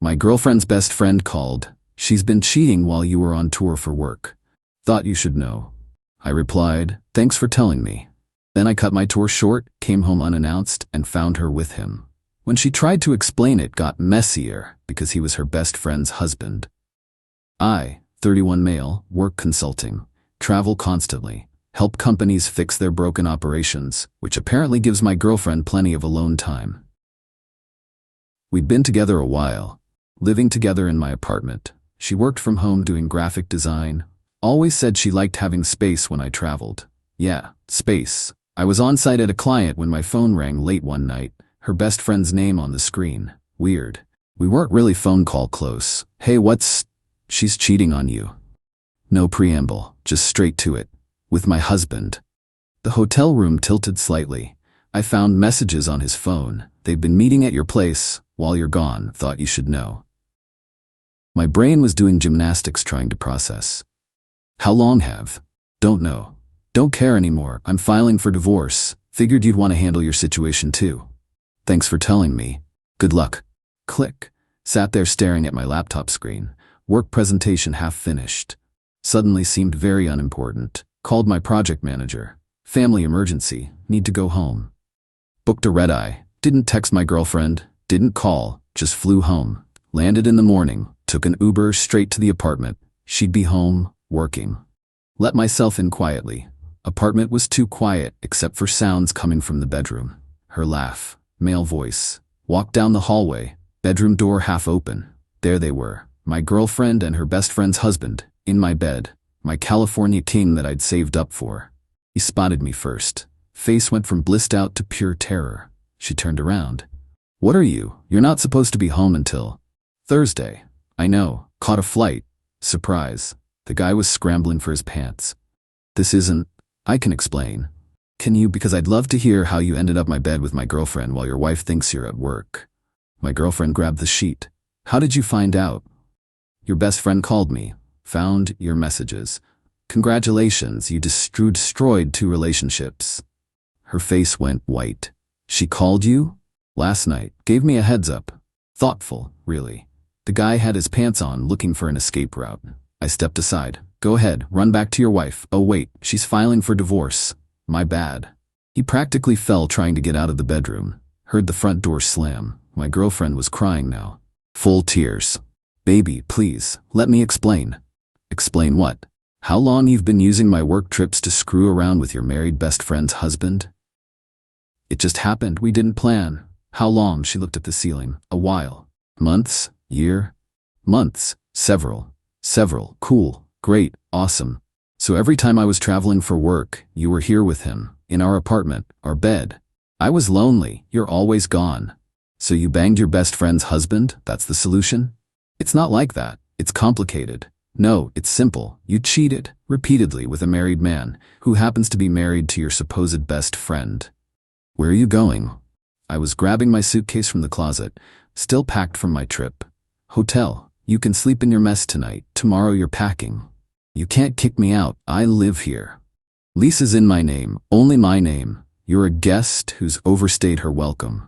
My girlfriend's best friend called. She's been cheating while you were on tour for work. Thought you should know. I replied, thanks for telling me. Then I cut my tour short, came home unannounced, and found her with him. When she tried to explain it, got Messier because he was her best friend's husband. I, 31 male, work consulting, travel constantly, help companies fix their broken operations, which apparently gives my girlfriend plenty of alone time. We'd been together a while, living together in my apartment. She worked from home doing graphic design, always said she liked having space when I traveled. Yeah, space. I was on site at a client when my phone rang late one night, her best friend's name on the screen. Weird. We weren't really phone call close. Hey, she's cheating on you. No preamble, just straight to it. With my husband. The hotel room tilted slightly. I found messages on his phone. They've been meeting at your place while you're gone, thought you should know. My brain was doing gymnastics trying to process. How long have? Don't know. Don't care anymore. I'm filing for divorce. Figured you'd want to handle your situation too. Thanks for telling me. Good luck. Click. Sat there staring at my laptop screen. Work presentation half finished. Suddenly seemed very unimportant. Called my project manager. Family emergency. Need to go home. Booked a red-eye. Didn't text my girlfriend. Didn't call. Just flew home. Landed in the morning. Took an Uber straight to the apartment. She'd be home, working. Let myself in quietly. Apartment was too quiet except for sounds coming from the bedroom. Her laugh. Male voice. Walked down the hallway. Bedroom door half open. There they were. My girlfriend and her best friend's husband. In my bed. My California king that I'd saved up for. He spotted me first. Face went from blissed out to pure terror. She turned around. What are you? You're not supposed to be home until Thursday. I know. Caught a flight. Surprise. The guy was scrambling for his pants. This isn't. I can explain. Can you? Because I'd love to hear how you ended up my bed with my girlfriend while your wife thinks you're at work. My girlfriend grabbed the sheet. How did you find out? Your best friend called me. Found your messages. Congratulations, you destroyed 2 relationships. Her face went white. She called you? Last night. Gave me a heads up. Thoughtful, really. The guy had his pants on, looking for an escape route. I stepped aside. Go ahead, run back to your wife. Oh wait, she's filing for divorce. My bad. He practically fell trying to get out of the bedroom. Heard the front door slam. My girlfriend was crying now. Full tears. Baby, please, let me explain. Explain what? How long you've been using my work trips to screw around with your married best friend's husband? It just happened, we didn't plan. How long? She looked at the ceiling. A while. Months? Year? Months. Several. Cool. Great. Awesome. So every time I was traveling for work, you were here with him, in our apartment, our bed. I was lonely, you're always gone. So you banged your best friend's husband? That's the solution? It's not like that. It's complicated. No, it's simple. You cheated, repeatedly, with a married man, who happens to be married to your supposed best friend. Where are you going? I was grabbing my suitcase from the closet, still packed from my trip. Hotel. You can sleep in your mess tonight. Tomorrow you're packing. You can't kick me out. I live here. Lease is in my name, only my name. You're a guest who's overstayed her welcome.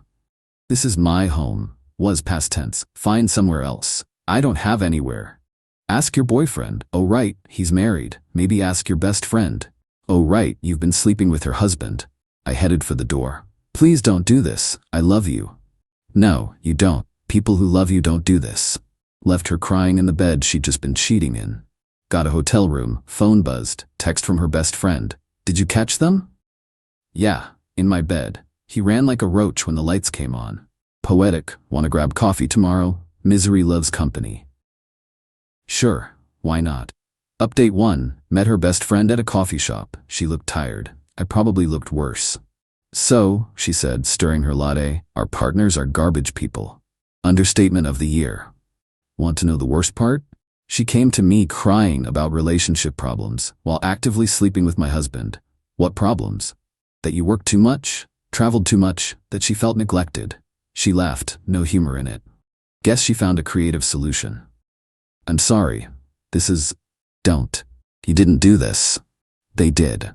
This is my home. Was past tense. Find somewhere else. I don't have anywhere. Ask your boyfriend. Oh right, he's married. Maybe ask your best friend. Oh right, you've been sleeping with her husband. I headed for the door. Please don't do this. I love you. No, you don't. People who love you don't do this. Left her crying in the bed she'd just been cheating in. Got a hotel room, phone buzzed, text from her best friend. Did you catch them? Yeah, in my bed. He ran like a roach when the lights came on. Poetic, wanna grab coffee tomorrow? Misery loves company. Sure, why not? Update 1, met her best friend at a coffee shop. She looked tired. I probably looked worse. So, she said, stirring her latte, our partners are garbage people. Understatement of the year. Want to know the worst part? She came to me crying about relationship problems while actively sleeping with my husband. What problems? That you worked too much, traveled too much, that she felt neglected. She laughed, no humor in it. Guess she found a creative solution. I'm sorry. Don't. You didn't do this. They did.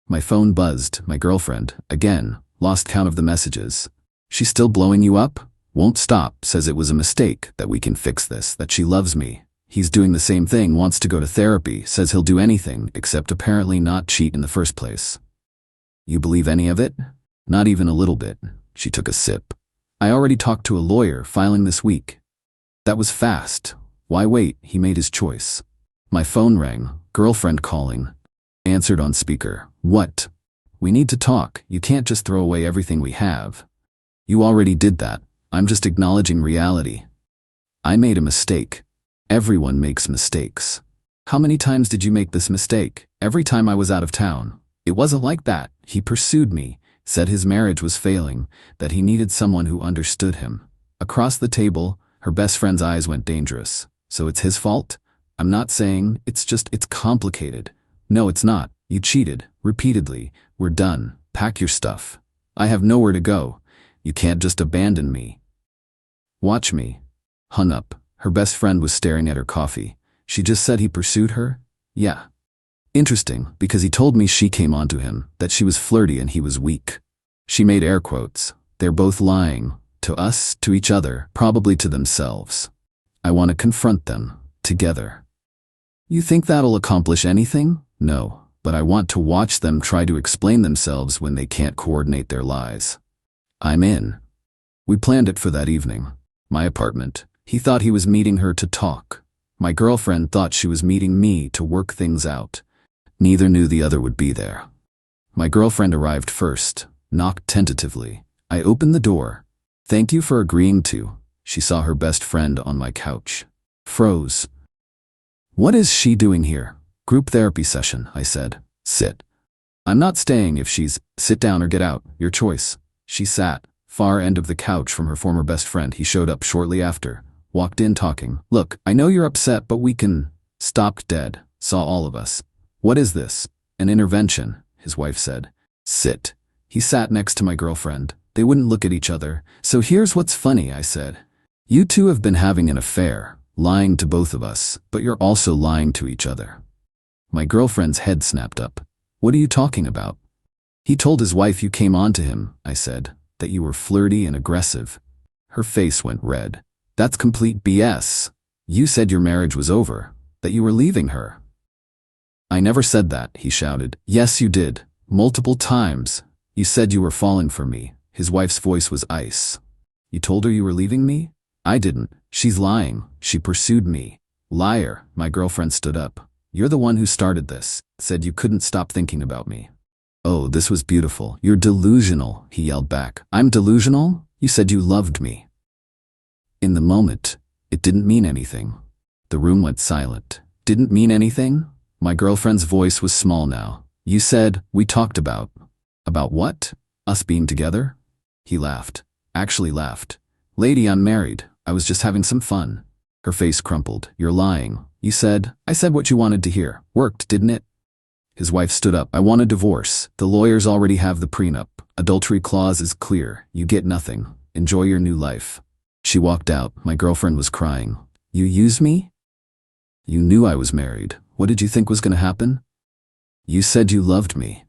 My phone buzzed, my girlfriend, again, lost count of the messages. She's still blowing you up? Won't stop, says it was a mistake, that we can fix this, that she loves me. He's doing the same thing, wants to go to therapy, says he'll do anything, except apparently not cheat in the first place. You believe any of it? Not even a little bit. She took a sip. I already talked to a lawyer, filing this week. That was fast. Why wait? He made his choice. My phone rang. Girlfriend calling. Answered on speaker. What? We need to talk. You can't just throw away everything we have. You already did that. I'm just acknowledging reality. I made a mistake. Everyone makes mistakes. How many times did you make this mistake? Every time I was out of town. It wasn't like that. He pursued me, said his marriage was failing, that he needed someone who understood him. Across the table, her best friend's eyes went dangerous. So it's his fault? I'm not saying, it's complicated. No, it's not. You cheated, repeatedly. We're done. Pack your stuff. I have nowhere to go. You can't just abandon me. Watch me. Hung up. Her best friend was staring at her coffee. She just said he pursued her? Yeah. Interesting, because he told me she came onto him, that she was flirty and he was weak. She made air quotes. They're both lying. To us, to each other, probably to themselves. I want to confront them. Together. You think that'll accomplish anything? No, but I want to watch them try to explain themselves when they can't coordinate their lies. I'm in. We planned it for that evening. My apartment. He thought he was meeting her to talk. My girlfriend thought she was meeting me to work things out. Neither knew the other would be there. My girlfriend arrived first, knocked tentatively. I opened the door. Thank you for agreeing to. She saw her best friend on my couch. Froze. What is she doing here? Group therapy session, I said. Sit. I'm not staying if she's, sit down or get out, your choice. She sat, far end of the couch from her former best friend. He showed up shortly after. Walked in talking. Look, I know you're upset, but we can. Stopped dead. Saw all of us. What is this? An intervention, his wife said. Sit. He sat next to my girlfriend. They wouldn't look at each other. So here's what's funny, I said. You two have been having an affair, lying to both of us, but you're also lying to each other. My girlfriend's head snapped up. What are you talking about? He told his wife you came on to him, I said, that you were flirty and aggressive. Her face went red. That's complete BS. You said your marriage was over, that you were leaving her. I never said that, he shouted. Yes, you did. Multiple times. You said you were falling for me. His wife's voice was ice. You told her you were leaving me? I didn't. She's lying. She pursued me. Liar. My girlfriend stood up. You're the one who started this. Said you couldn't stop thinking about me. Oh, this was beautiful. You're delusional, he yelled back. I'm delusional? You said you loved me. In the moment, it didn't mean anything. The room went silent. Didn't mean anything? My girlfriend's voice was small now. You said, we talked about. About what? Us being together? He laughed. Actually laughed. Lady, I'm married. I was just having some fun. Her face crumpled. You're lying. You said, I said what you wanted to hear. Worked, didn't it? His wife stood up. I want a divorce. The lawyers already have the prenup. Adultery clause is clear. You get nothing. Enjoy your new life. She walked out. My girlfriend was crying. You used me? You knew I was married. What did you think was going to happen? You said you loved me.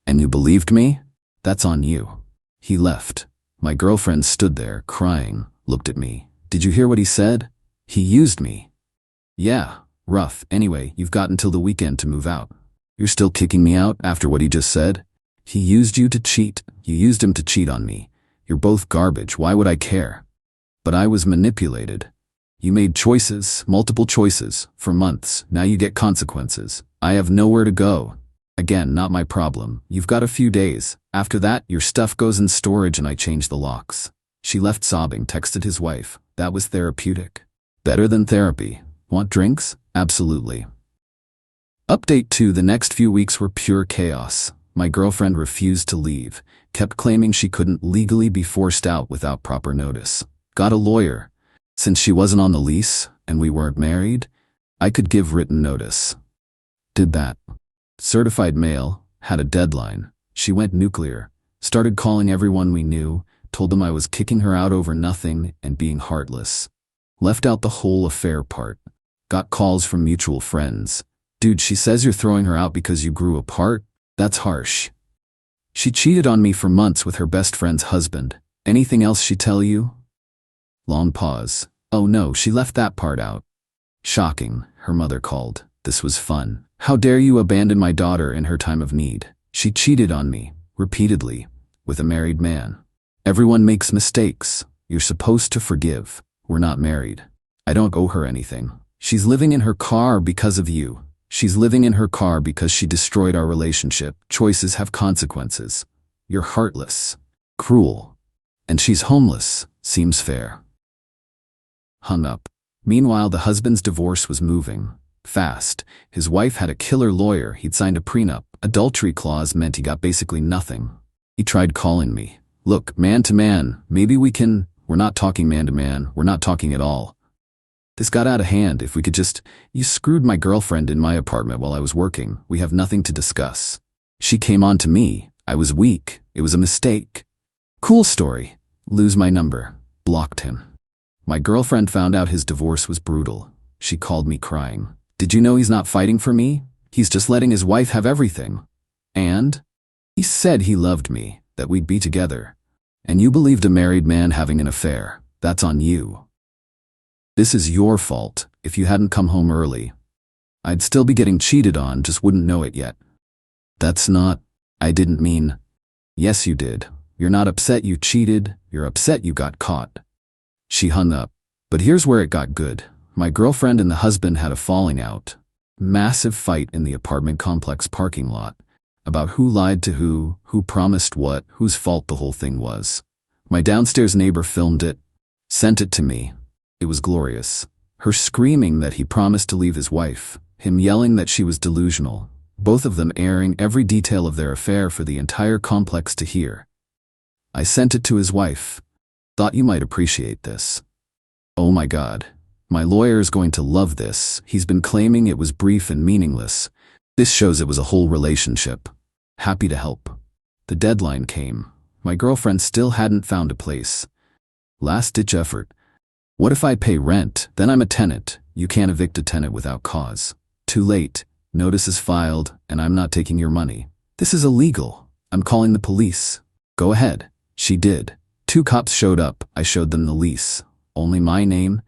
And you believed me? That's on you. He left. My girlfriend stood there, crying, looked at me. Did you hear what he said? He used me. Yeah, rough. Anyway, you've got until the weekend to move out. You're still kicking me out after what he just said? He used you to cheat. You used him to cheat on me. You're both garbage. Why would I care? But I was manipulated. You made choices, multiple choices, for months. Now you get consequences. I have nowhere to go. Again, not my problem. You've got a few days. After that, your stuff goes in storage and I change the locks. She left sobbing, texted his wife. That was therapeutic. Better than therapy. Want drinks? Absolutely. Update 2. The next few weeks were pure chaos. My girlfriend refused to leave, kept claiming she couldn't legally be forced out without proper notice. Got a lawyer. Since she wasn't on the lease and we weren't married, I could give written notice. Did that. Certified mail, had a deadline. She went nuclear, started calling everyone we knew, told them I was kicking her out over nothing and being heartless. Left out the whole affair part. Got calls from mutual friends. Dude, she says you're throwing her out because you grew apart? That's harsh. She cheated on me for months with her best friend's husband. Anything else she tell you? Long pause. Oh no, she left that part out. Shocking, her mother called. This was fun. How dare you abandon my daughter in her time of need? She cheated on me, repeatedly, with a married man. Everyone makes mistakes. You're supposed to forgive. We're not married. I don't owe her anything. She's living in her car because of you. She's living in her car because she destroyed our relationship. Choices have consequences. You're heartless, cruel. And she's homeless. Seems fair. Hung up. Meanwhile, the husband's divorce was moving fast. His wife had a killer lawyer. He'd signed a prenup. Adultery clause meant he got basically nothing. He tried calling me. Look, man to man, maybe we can. We're not talking man to man. We're not talking at all. This got out of hand. If we could just. You screwed my girlfriend in my apartment while I was working. We have nothing to discuss. She came on to me. I was weak. It was a mistake. Cool story. Lose my number. Blocked him. My girlfriend found out his divorce was brutal. She called me crying. Did you know he's not fighting for me? He's just letting his wife have everything. And? He said he loved me, that we'd be together. And you believed a married man having an affair. That's on you. This is your fault. If you hadn't come home early, I'd still be getting cheated on, just wouldn't know it yet. That's not. I didn't mean. Yes, you did. You're not upset you cheated. You're upset you got caught. She hung up. But here's where it got good. My girlfriend and the husband had a falling out. Massive fight in the apartment complex parking lot. About who lied to who promised what, whose fault the whole thing was. My downstairs neighbor filmed it, sent it to me. It was glorious. Her screaming that he promised to leave his wife, him yelling that she was delusional, both of them airing every detail of their affair for the entire complex to hear. I sent it to his wife. Thought you might appreciate this. Oh my God. My lawyer is going to love this. He's been claiming it was brief and meaningless. This shows it was a whole relationship. Happy to help. The deadline came. My girlfriend still hadn't found a place. Last-ditch effort. What if I pay rent? Then I'm a tenant. You can't evict a tenant without cause. Too late. Notice is filed, and I'm not taking your money. This is illegal. I'm calling the police. Go ahead. She did. 2 cops showed up. I showed them the lease. Only my name.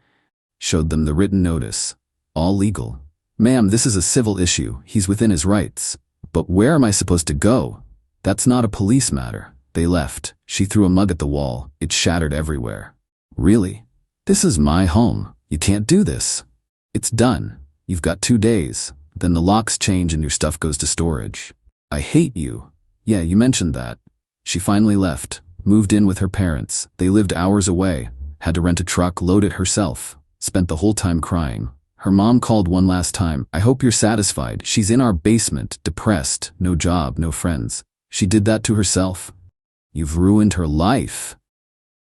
Showed them the written notice. All legal. Ma'am, this is a civil issue. He's within his rights. But where am I supposed to go? That's not a police matter. They left. She threw a mug at the wall. It shattered everywhere. Really? This is my home. You can't do this. It's done. You've got 2 days. Then the locks change and your stuff goes to storage. I hate you. Yeah, you mentioned that. She finally left. Moved in with her parents. They lived hours away. Had to rent a truck, load it herself. Spent the whole time crying. Her mom called one last time. I hope you're satisfied. She's in our basement, depressed, no job, no friends. She did that to herself. You've ruined her life.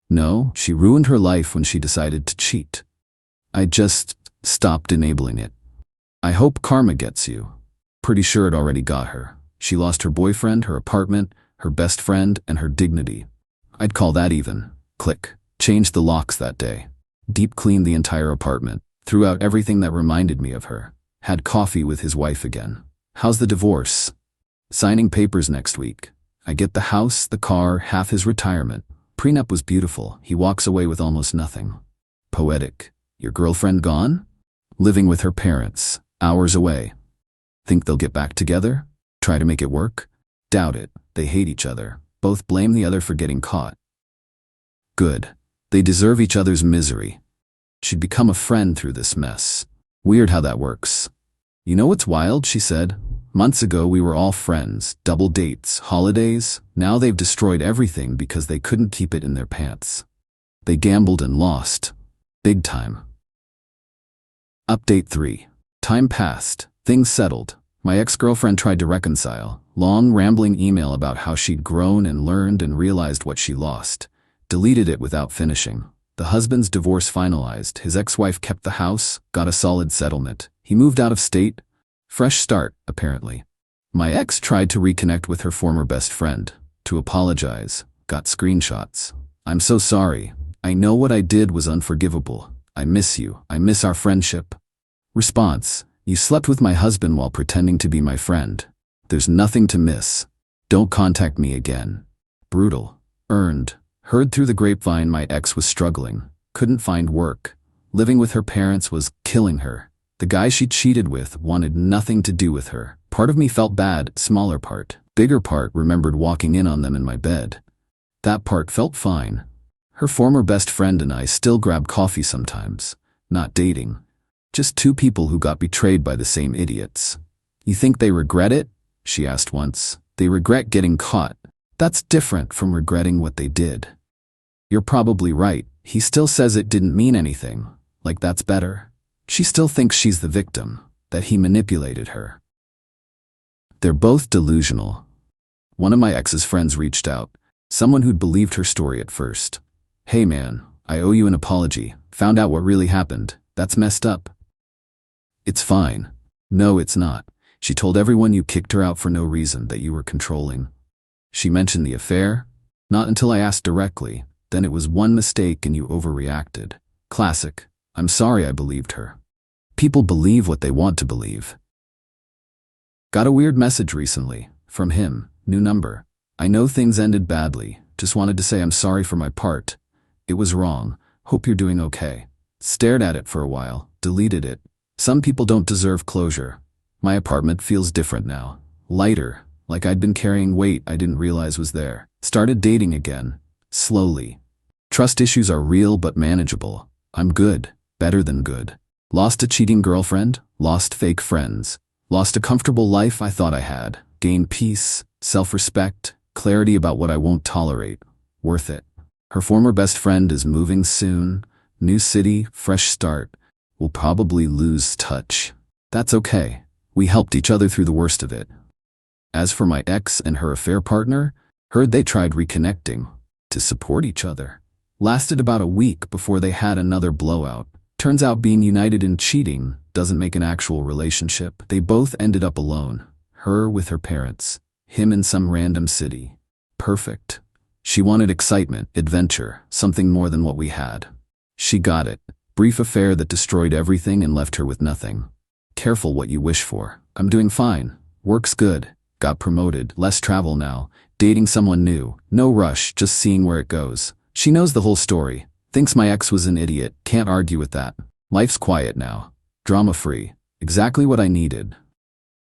No, she ruined her life when she decided to cheat. I just stopped enabling it. I hope karma gets you. Pretty sure it already got her. She lost her boyfriend, her apartment, her best friend, and her dignity. I'd call that even. Click. Changed the locks that day. Deep cleaned the entire apartment. Threw out everything that reminded me of her. Had coffee with his wife again. How's the divorce? Signing papers next week. I get the house, the car, half his retirement. Prenup was beautiful. He walks away with almost nothing. Poetic. Your girlfriend gone? Living with her parents. Hours away. Think they'll get back together? Try to make it work? Doubt it. They hate each other. Both blame the other for getting caught. Good. They deserve each other's misery. She'd become a friend through this mess. Weird how that works. You know what's wild, she said. Months ago we were all friends, double dates, holidays. Now they've destroyed everything because they couldn't keep it in their pants. They gambled and lost. Big time. Update 3. Time passed. Things settled. My ex-girlfriend tried to reconcile. Long, rambling email about how she'd grown and learned and realized what she lost. Deleted it without finishing. The husband's divorce finalized. His ex-wife kept the house, got a solid settlement. He moved out of state. Fresh start, apparently. My ex tried to reconnect with her former best friend. To apologize. Got screenshots. I'm so sorry. I know what I did was unforgivable. I miss you. I miss our friendship. Response. You slept with my husband while pretending to be my friend. There's nothing to miss. Don't contact me again. Brutal. Earned. Heard through the grapevine my ex was struggling. couldn't find work. Living with her parents was killing her. The guy she cheated with wanted nothing to do with her. Part of me felt bad, smaller part. Bigger part remembered walking in on them in my bed. That part felt fine. Her former best friend and I still grab coffee sometimes. Not dating. Just two people who got betrayed by the same idiots. You think they regret it? She asked once. They regret getting caught. That's different from regretting what they did. You're probably right. He still says it didn't mean anything. Like that's better. She still thinks she's the victim, that he manipulated her. They're both delusional. One of my ex's friends reached out, someone who'd believed her story at first. Hey man, I owe you an apology. Found out what really happened. That's messed up. It's fine. No, it's not. She told everyone you kicked her out for no reason, that you were controlling. She mentioned the affair? Not until I asked directly. Then it was one mistake and you overreacted. Classic. I'm sorry I believed her. People believe what they want to believe. Got a weird message recently. From him. New number. I know things ended badly. Just wanted to say I'm sorry for my part. It was wrong. Hope you're doing okay. Stared at it for a while. Deleted it. Some people don't deserve closure. My apartment feels different now. Lighter. Like I'd been carrying weight I didn't realize was there. Started dating again. Slowly. Trust issues are real but manageable. I'm good. Better than good. Lost a cheating girlfriend. Lost fake friends. Lost a comfortable life I thought I had. Gained peace, self-respect, clarity about what I won't tolerate. Worth it. Her former best friend is moving soon. New city, fresh start. We'll probably lose touch. That's okay. We helped each other through the worst of it. As for my ex and her affair partner, heard they tried reconnecting to support each other. Lasted about a week before they had another blowout. Turns out being united in cheating doesn't make an actual relationship. They both ended up alone. Her with her parents. Him in some random city. Perfect. She wanted excitement, adventure, something more than what we had. She got it. Brief affair that destroyed everything and left her with nothing. Careful what you wish for. I'm doing fine. Work's good. Got promoted. Less travel now. Dating someone new. No rush, just seeing where it goes. She knows the whole story. Thinks my ex was an idiot. Can't argue with that. Life's quiet now. Drama-free. Exactly what I needed.